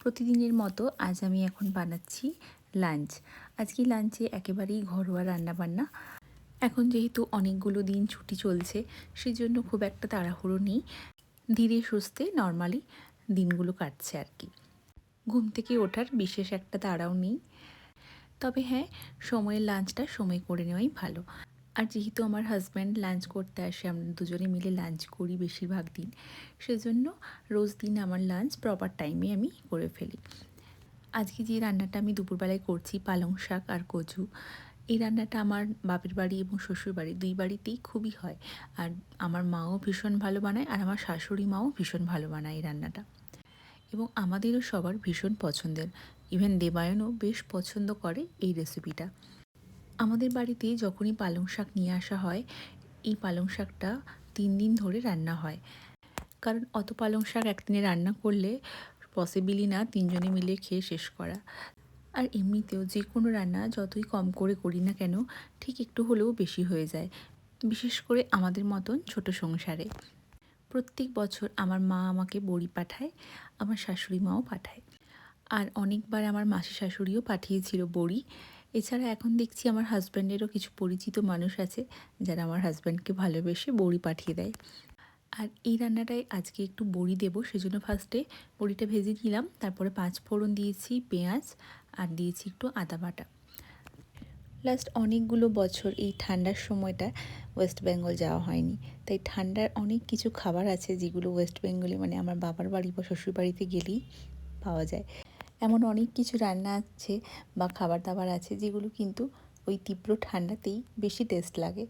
প্রতিদিনের মতো আজ আমি এখন বানাচ্ছি লাঞ্চ। আজকে লাঞ্চে একেবারেই ঘরোয়া রান্নাবান্না। এখন যেহেতু অনেকগুলো দিন ছুটি চলছে, সেজন্য খুব একটা তাড়াহুড়ো নেই। ধীরে সুস্থে নর্মালি দিনগুলো কাটছে আর কি। ঘুম থেকে ওঠার বিশেষ একটা তাড়াও নেই। তবে হ্যাঁ, সময়ের লাঞ্চটা সময় করে নেওয়াই ভালো। আর যেহেতু আমার হাজব্যান্ড লাঞ্চ করতে আসে, আমরা দুজনে মিলে লাঞ্চ করি বেশিরভাগ দিন, সেজন্য রোজ দিন আমার লাঞ্চ প্রপার টাইমে আমি করে ফেলি। আজকে যে রান্নাটা আমি দুপুরবেলায় করছি, পালং শাক আর কচু, এই রান্নাটা আমার বাপের বাড়ি এবং শ্বশুর বাড়ি দুই বাড়িতেই খুবই হয়। আর আমার মাও ভীষণ ভালো বানায়, আর আমার শাশুড়ি মাও ভীষণ ভালো বানায় এই রান্নাটা। এবং আমাদেরও সবার ভীষণ পছন্দের। ইভেন দেবায়নও বেশ পছন্দ করে এই রেসিপিটা। আমাদের বাড়িতে যখনই পালং শাক নিয়ে আসা হয়, এই পালং শাকটা 3 দিন ধরে রান্না হয়। কারণ অত পালং শাক একদিনে রান্না করলে পসিবলই না 3 জনে মিলে খেয়ে শেষ করা। আর এমনিতেও যে কোনো রান্না যতই কম করে করি না কেন, ঠিক একটু হলেও বেশি হয়ে যায়, বিশেষ করে আমাদের মতন ছোট সংসারে। প্রত্যেক বছর আমার মা আমাকে বড়ি পাঠায়, আমার শাশুড়ি মাও পাঠায়। আর অনেকবার আমার মাসি শাশুড়িও পাঠিয়েছিল বড়ি। এছাড়া এখন দেখছি আমার হাজব্যান্ডেরও কিছু পরিচিত মানুষ আছে, যারা আমার হাজব্যান্ডকে ভালোবেসে বড়ি পাঠিয়ে দেয়। আর এই রান্নাটায় আজকে একটু বড়ি দেবো, সেজন্য ফার্স্টে বড়িটা ভেজে নিলাম, তারপরে 5 ফোড়ন দিয়েছি, পেঁয়াজ আর দিয়েছি একটু আদা বাটা। লাস্ট অনেকগুলো বছর এই ঠান্ডার সময়টা ওয়েস্ট বেঙ্গল যাওয়া হয়নি, তাই ঠান্ডার অনেক কিছু খাবার আছে যেগুলো ওয়েস্ট বেঙ্গলে মানে আমার বাবার বাড়ি বা শ্বশুর বাড়িতে গেলেই পাওয়া যায়। এমন অনেক কিছু রান্না আছে বা খাবার দাবার আছে যেগুলো কিন্তু ওই তীব্র ঠান্ডাতেই বেশি টেস্ট লাগে।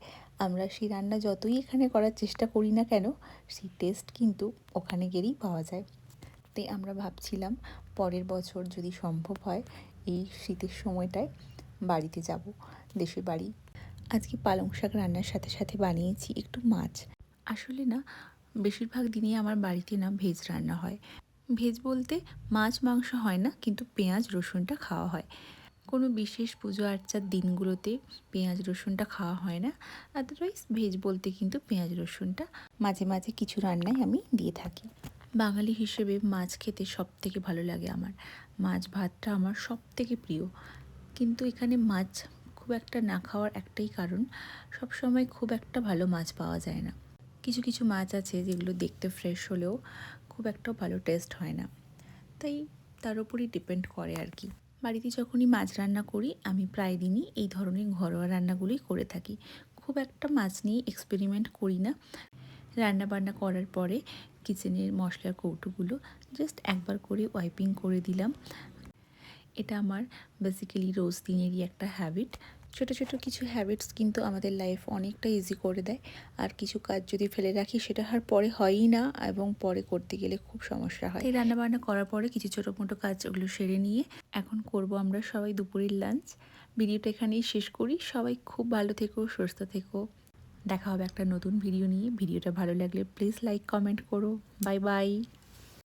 আমরা সেই রান্না যতই এখানে করার চেষ্টা করি না কেন, সেই টেস্ট কিন্তু ওখানে গেলেই পাওয়া যায়। তাই আমরা ভাবছিলাম পরের বছর যদি সম্ভব হয় এই শীতের সময়টায় বাড়িতে যাব, দেশের বাড়ি। আজকে পালং শাক রান্নার সাথে সাথে বানিয়েছি একটু মাছ। আসলে না, বেশিরভাগ দিনই আমার বাড়িতে না ভেজ রান্না হয়। ভেজ বলতে মাছ মাংস হয় না, কিন্তু পেঁয়াজ রসুনটা খাওয়া হয়। কোনো বিশেষ পুজো আর্চার দিনগুলোতে পেঁয়াজ রসুনটা খাওয়া হয় না। আদারওয়াইজ ভেজ বলতে কিন্তু পেঁয়াজ রসুনটা মাঝে মাঝে কিছু রান্নায় আমি দিয়ে থাকি। বাঙালি হিসেবে মাছ খেতে সব থেকে ভালো লাগে আমার। মাছ ভাতটা আমার সব থেকে প্রিয়। কিন্তু এখানে মাছ খুব একটা না খাওয়ার একটাই কারণ, সব সময় খুব একটা ভালো মাছ পাওয়া যায় না। কিছু কিছু মাছ আছে যেগুলো দেখতে ফ্রেশ হলেও খুব একটা ভালো টেস্ট হয় না, তাই তার উপরই ডিপেন্ড করে আর কি। বাড়িতে যখনই মাছ রান্না করি, আমি প্রায় দিনই এই ধরনের ঘরোয়া রান্নাগুলোই করে থাকি। খুব একটা মাছ নিয়ে এক্সপেরিমেন্ট করি না। রান্না বান্না করার পরে কিচেনের মশলার কৌটোগুলো জাস্ট একবার করে ওয়াইপিং করে দিলাম। এটা আমার বেসিক্যালি রোজ দিনেরই একটা হ্যাবিট। ছোটো ছোটো কিছু হ্যাবিটস কিন্তু আমাদের লাইফ অনেকটা ইজি করে দেয়। আর কিছু কাজ যদি ফেলে রাখি, সেটা আর পরে হয়ই না, এবং পরে করতে গেলে খুব সমস্যা হয়। এই রান্নাবান্না করার পরে কিছু ছোটো মোটো কাজ ওগুলো সেরে নিয়ে এখন করব আমরা সবাই দুপুরের লাঞ্চ। ভিডিওটা এখানেই শেষ করি। সবাই খুব ভালো থেকো, সুস্থ থেকো। দেখা হবে একটা নতুন ভিডিও নিয়ে। ভিডিওটা ভালো লাগলে প্লিজ লাইক কমেন্ট করো। Bye bye.